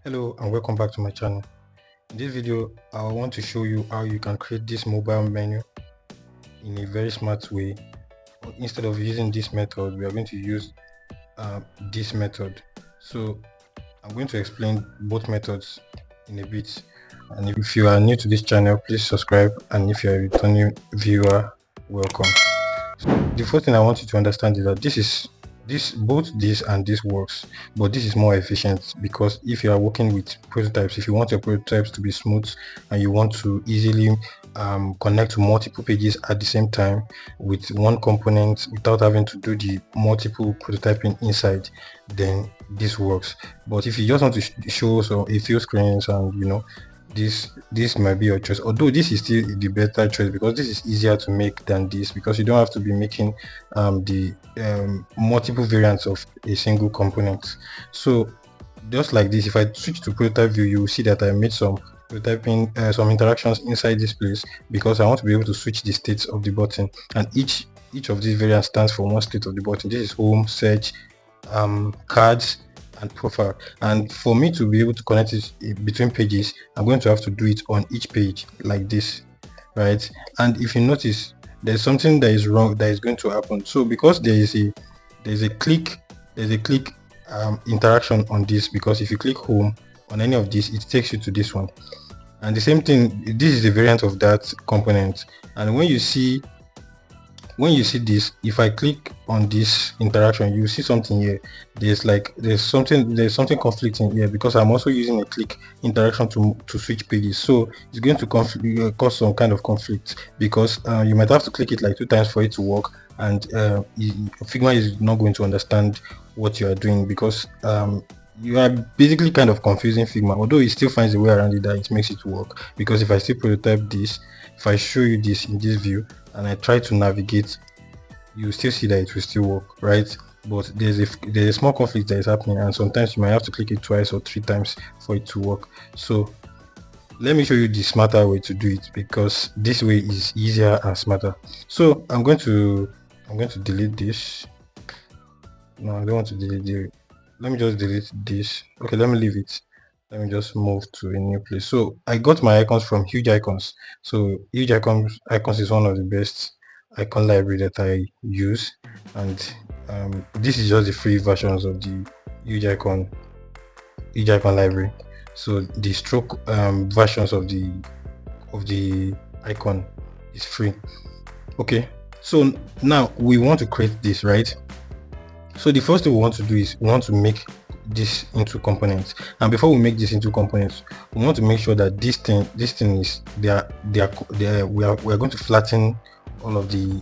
Hello and welcome back to my channel. In this video I want to show you how you can create this mobile menu in a very smart way. Instead of using this method, we are going to use this method. So I'm going to explain both methods in a bit, and if you are new to this channel, please subscribe, and if you are a returning viewer, welcome. The first thing I want you to understand is that both this and this works, but this is more efficient because if you are working with prototypes, if you want your prototypes to be smooth and you want to easily connect to multiple pages at the same time with one component without having to do the multiple prototyping inside, then this works. But if you just want to show a few screens, and this might be your choice, although this is still the better choice because this is easier to make than this, because you don't have to be making the multiple variants of a single component. So just like this, if I switch to prototype view, you will see that I made some prototyping some interactions inside this place because I want to be able to switch the states of the button, and each of these variants stands for one state of the button. This is home, search, cards, and profile. And for me to be able to connect it between pages, I'm going to have to do it on each page like this, right? And if you notice, there's something that is wrong that is going to happen. So because there's a click interaction on this, because if you click home on any of these, it takes you to this one. And the same thing, this is a variant of that component. And when you see this, if I click on this interaction, you see something here. There's something conflicting here because I'm also using a click interaction to switch pages. So it's going to cause some kind of conflict, because you might have to click it like 2 times for it to work, and Figma is not going to understand what you are doing, because you are basically kind of confusing Figma, although it still finds a way around it that it makes it work. Because if I still prototype this, if I show you this in this view and I try to navigate, you still see that it will still work, right? But there's a small conflict that is happening, and sometimes you might have to click it twice or 3 times for it to work. So let me show you the smarter way to do it, because this way is easier and smarter. So I'm going to delete this. No, I don't want to delete the let me just delete this. Okay, let me leave it. Let me just move to a new place. So I got my icons from Huge Icons. So Huge Icons is one of the best icon library that I use, and this is just the free versions of the Huge Icon library. So the stroke versions of the icon is free. Okay, so now we want to create this, right? So the first thing we want to do is we want to make this into components, and before we make this into components, we want to make sure that this thing is we are going to flatten all of the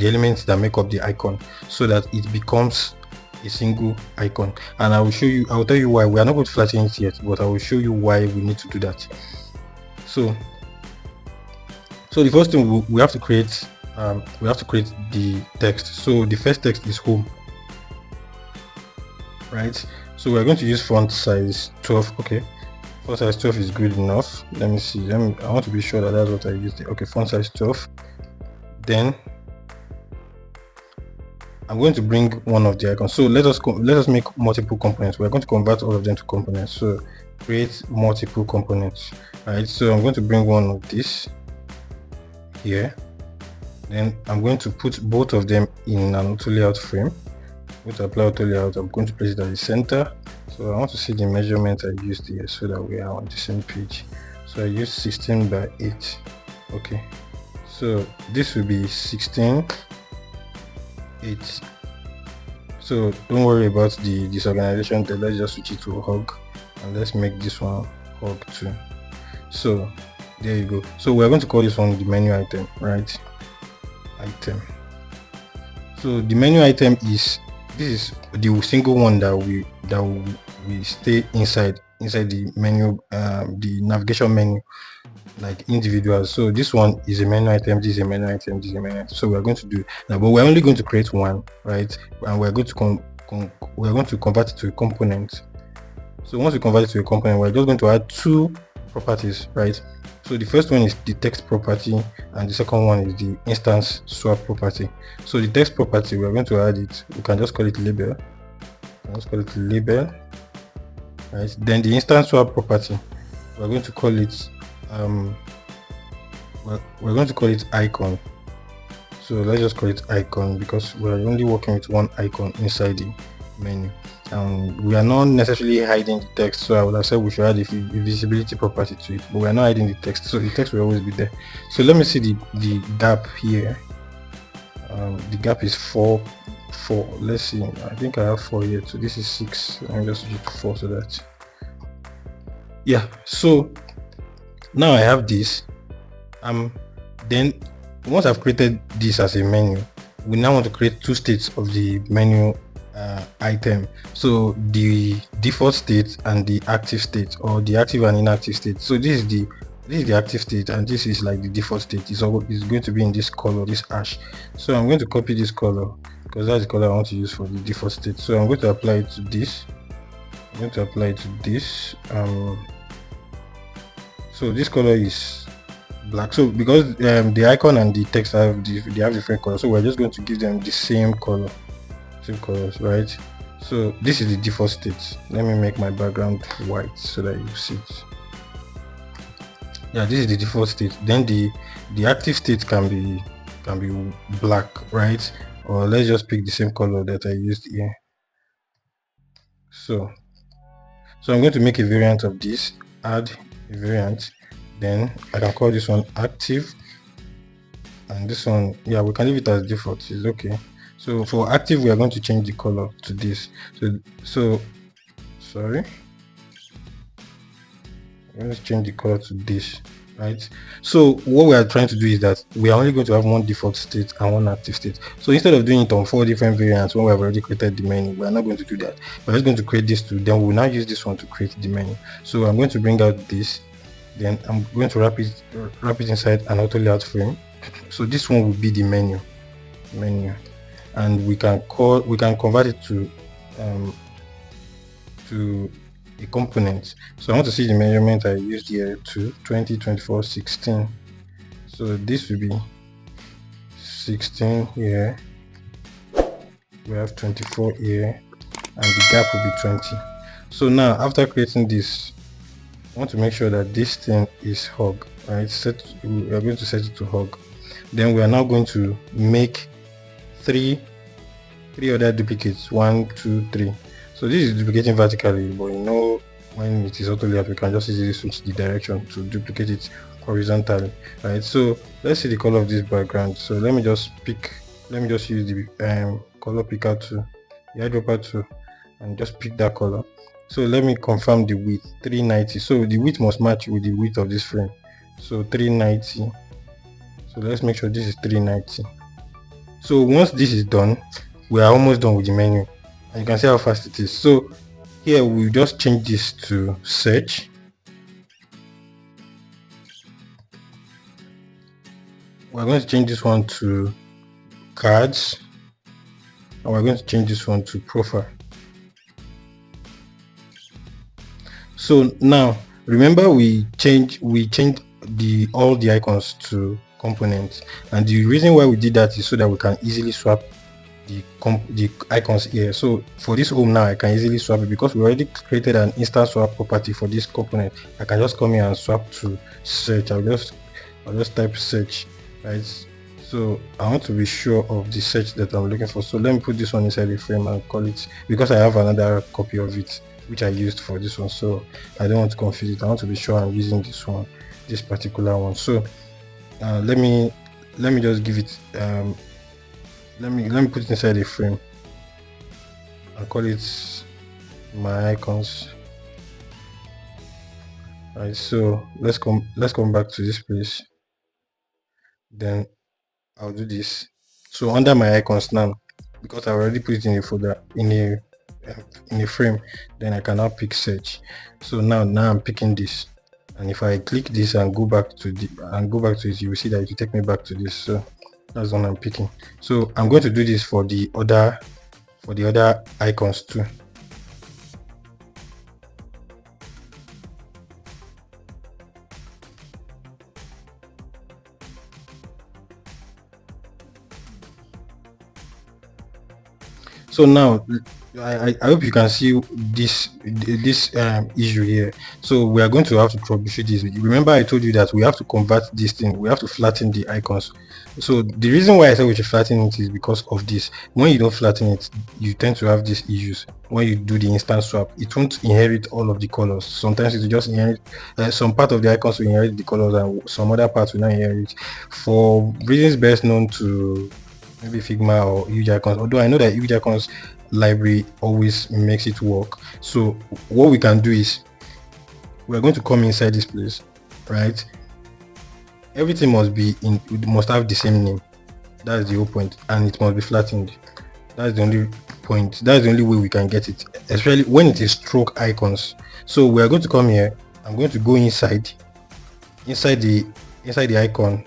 elements that make up the icon, so that it becomes a single icon. And I will tell you why. We are not going to flatten it yet, but I will show you why we need to do that. So the first thing we have to create the text. So the first text is home, right? So we're going to use font size 12. Okay, font size 12 is good enough. Let me see. I want to be sure that that's what I used. Okay, font size 12. Then I'm going to bring one of the icons. So let us make multiple components. We're going to convert all of them to components. So create multiple components. Right. So I'm going to bring one of this here. Then I'm going to put both of them in an auto layout frame. I'm going to apply auto layout. I'm going to place it at the center. So I want to see the measurement I used here so that we are on the same page. So I used 16 by 8. Okay, so this will be 16 8. So don't worry about the disorganization. Let's just switch it to hug, and let's make this one hug too. So there you go. So we're going to call this one the menu item, right? Item. So the menu item is the single one that we stay inside the menu, the navigation menu, like individuals. So this one is a menu item, this is a menu item, this is a menu item. So we're going to do now, but we're only going to create one, right? And we're going to convert it to a component. So once we convert it to a component, we're just going to add 2 properties, right? So the first one is the text property, and the second one is the instance swap property. So the text property, we're going to add it. We can just call it label. Let's call it label. right? Then the instance swap property, we're going to call it we're going to call it icon. So let's just call it icon because we're only working with one icon inside the menu. We are not necessarily hiding the text, so I would have said we should add a visibility property to it, but we're not hiding the text, so the text will always be there. So let me see the gap here. The gap is 4. Let's see, I think I have 4 here, so this is 6. Let me just switch it to 4 so that, yeah. So now I have this. Then once I've created this as a menu, we now want to create two states of the menu item. So the default state and the active state, or the active and inactive state. So this is the active state, and this is like the default state. It's going to be in this color, this ash. So I'm going to copy this color because that's the color I want to use for the default state. So I'm going to apply it to this. I'm going to apply it to this. So this color is black. So because the icon and the text have different colors, so we're just going to give them the same color, same colors, right? So this is the default state. Let me make my background white so that you see it. Yeah, this is the default state. Then the active state can be black, right? Or let's just pick the same color that I used here. So I'm going to make a variant of this, add a variant, then I can call this one active, and this one, yeah, we can leave it as default, it's okay. So for active, we are going to change the color to this. So sorry, I'm going to change the color to this, right? So what we are trying to do is that we are only going to have one default state and one active state. So instead of doing it on 4 different variants when we have already created the menu, we are not going to do that. We're just going to create this two, then we'll now use this one to create the menu. So I'm going to bring out this, then I'm going to wrap it inside an auto layout frame. So this one will be the menu, and we can convert it to a component. So I want to see the measurement I used here to 20, 24, 16. So this will be 16 here, we have 24 here, and the gap will be 20. So now after creating this, I want to make sure that this thing is hug, right? We are going to set it to hug. Then we are now going to make three other duplicates, 1, 2, 3. So this is duplicating vertically, but you know, when it is auto layout, we can just easily switch the direction to duplicate it horizontally, right? So let's see the color of this background. So let me just use the color picker tool, the eyedropper tool, and just pick that color. So let me confirm the width, 390. So the width must match with the width of this frame, so 390. So let's make sure this is 390. So once this is done, we are almost done with the menu, and you can see how fast it is. So here we'll just change this to search. We're going to change this one to cards, and we're going to change this one to profile. So now remember we changed all the icons to components, and the reason why we did that is so that we can easily swap the icons here. So for this home now, I can easily swap it because we already created an instance swap property for this component. I can just come here and swap to search. I'll just type search, right? So I want to be sure of the search that I'm looking for. So let me put this one inside the frame and call it, because I have another copy of it which I used for this one, so I don't want to confuse it. I want to be sure I'm using this particular one. So let me just give it let me put it inside a frame and call it my icons. Right, so let's come back to this place. Then I'll do this. So under my icons now, because I already put it in a folder in a frame, then I can now pick search. So now I'm picking this, and if I click this and go back to it, you will see that it will take me back to this. So that's one I'm picking. So I'm going to do this for the other icons too. So now I hope you can see this issue here. So we are going to have to troubleshoot this. Remember, I told you that we have to convert this thing. We have to flatten the icons. So the reason why I said we should flatten it is because of this. When you don't flatten it, you tend to have these issues. When you do the instant swap, it won't inherit all of the colors. Sometimes it will just inherit some part of the icons will inherit the colors, and some other parts will not inherit. For reasons best known to maybe Figma or huge icons. Although I know that huge icons library always makes it work. So what we can do is we're going to come inside this place, right? Everything must be in, it must have the same name. That's the whole point, and it must be flattened. That's the only point. That's the only way we can get it, especially when it is stroke icons. So we are going to come here. I'm going to go inside the icon,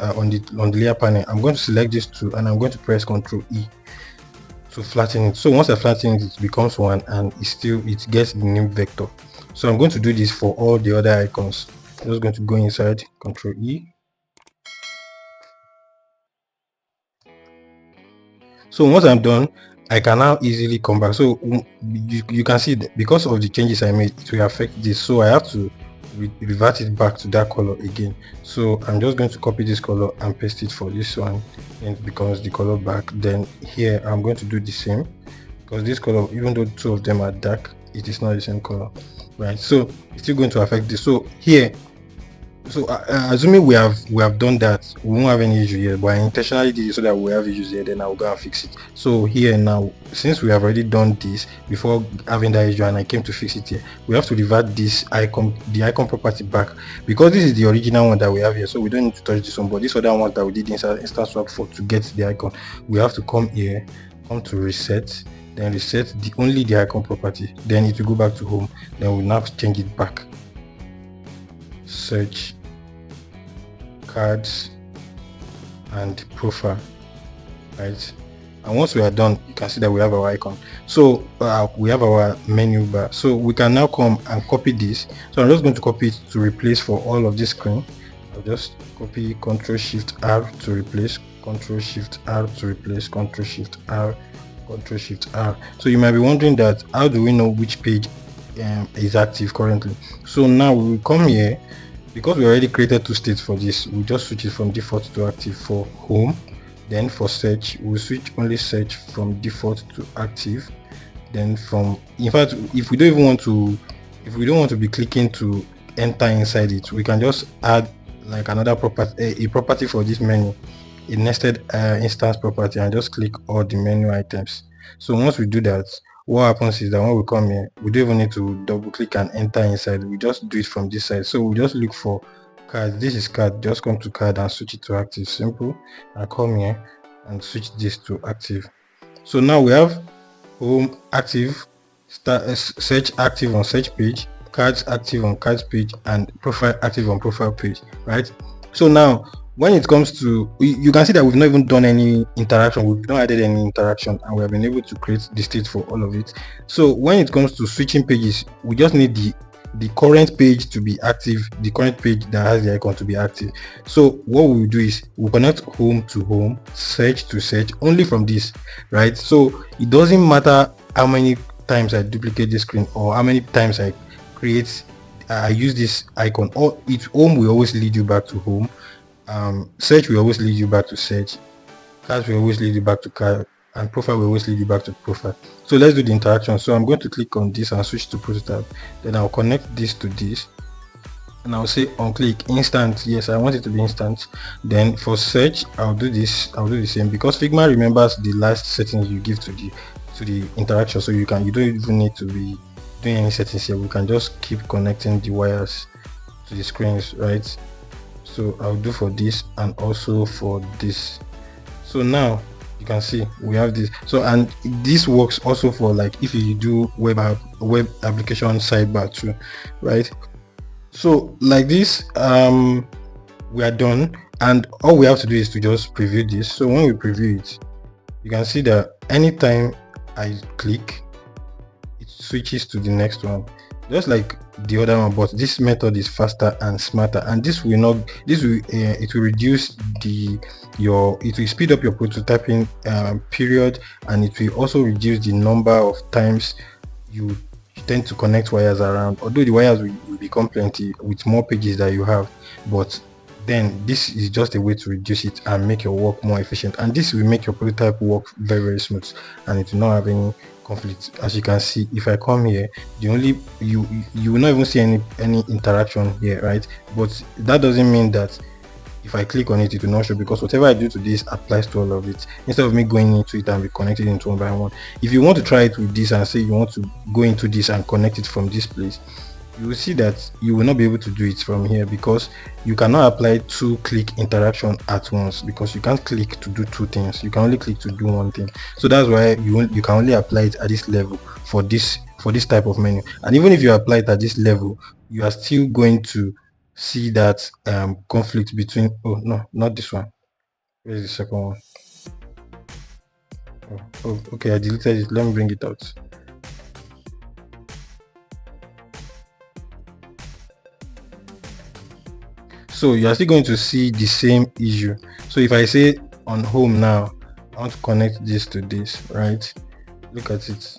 on the layer panel. I'm going to select this two, and I'm going to press Ctrl E to flatten it. So once I flatten it, it becomes one, and it gets the name vector. So I'm going to do this for all the other icons. I'm just going to go inside, Ctrl E. So once I'm done, I can now easily come back. So you can see that because of the changes I made, it will affect this. So I have to revert it back to that color again. So I'm just going to copy this color and paste it for this one, and it becomes the color back. Then here I'm going to do the same, because this color, even though two of them are dark, it is not the same color, right? So it's still going to affect this. So here, so assuming we have done that, we won't have any issue here, but I intentionally did it so that we have issues here, then I'll go and fix it. So here now, since we have already done this before having that issue and I came to fix it here, we have to revert this icon, the icon property back, because this is the original one that we have here, so we don't need to touch this one. But this other one that we did instant swap for to get the icon, we have to come here, come to reset, then reset only the icon property, then it will go back to home. Then we'll now change it back, search, cards, and profile, right? And once we are done, you can see that we have our icon. So we have our menu bar. So we can now come and copy this. So I'm just going to copy it to replace for all of this screen. I'll just copy, Ctrl Shift R to replace, Ctrl Shift R to replace, Ctrl Shift R, Ctrl Shift R. So you might be wondering that how do we know which page is active currently? So now we will come here. Because we already created two states for this, we just switch it from default to active for home. Then for search, we'll switch only search from default to active. Then in fact, if we don't want to be clicking to enter inside it, we can just add like another property, a property for this menu, a nested instance property, and just click all the menu items. So once we do that, what happens is that when we come here, we don't even need to double click and enter inside. We just do it from this side. So we just look for card. This is card. Just come to card and switch it to active. Simple. And come here and switch this to active. So now we have home active, search active on search page, cards active on cards page, and profile active on profile page, right? So now when it comes to, you can see that we've not even done any interaction, we've not added any interaction, and we have been able to create the state for all of it. So when it comes to switching pages, we just need the current page to be active, the current page that has the icon to be active. So what we will do is we'll connect home to home, search to search, only from this, right? So it doesn't matter how many times I duplicate the screen or how many times I use this icon, or home will always lead you back to home. Search will always lead you back to search, cards will always lead you back to card, and profile will always lead you back to profile. So let's do the interaction. So I'm going to click on this and switch to prototype. Then I'll connect this to this, and I'll say on click instant. Yes, I want it to be instant. Then for search, I'll do the same, because Figma remembers the last settings you give to the interaction. So you don't even need to be doing any settings here. We can just keep connecting the wires to the screens, right? So I'll do for this and also for this. So now you can see we have this. So, and this works also for like if you do web application sidebar too, right? So like this, we are done, and all we have to do is to just preview this. So when we preview it, you can see that anytime I click, it switches to the next one. just like the other one, but this method is faster and smarter, and this will not this will it will reduce it will speed up your prototyping period, and it will also reduce the number of times you tend to connect wires around, although the wires will become plenty with more pages that you have. But then this is just a way to reduce it and make your work more efficient, and this will make your prototype work very smooth, and it will not have any conflict. As you can see, if I come here, the only you will not even see any interaction here, right? But that doesn't mean that if I click on it, it will not show, because whatever I do to this applies to all of it, instead of me going into it and be connected into one by one. If you want to try it with this and say you want to go into this and connect it from this place, you will see that you will not be able to do it from here, because you cannot apply two click interaction at once, because you can't click to do two things, you can only click to do one thing. So that's why you can only apply it at this level for this type of menu. And even if you apply it at this level, you are still going to see that conflict between, oh no, not this one, where's the second one? Oh, okay, I deleted it, let me bring it out. So you are still going to see the same issue. So if I say on home now, I want to connect this to this, right? Look at it.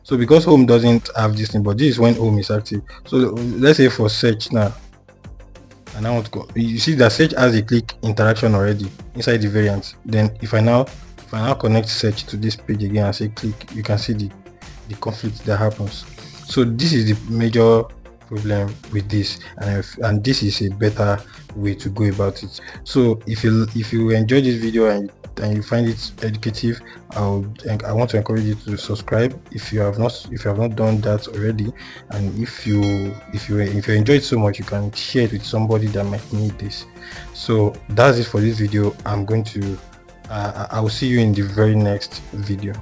So because home doesn't have this thing, but this is when home is active. So let's say for search now, and I want to go, you see that search has a click interaction already inside the variant. Then if I now connect search to this page again and say click, you can see the conflict that happens. So this is the major problem with this, and this is a better way to go about it. So if you enjoy this video and you find it educative, I want to encourage you to subscribe if you have not done that already. And if you enjoy it so much, you can share it with somebody that might need this. So that's it for this video. I will see you in the very next video.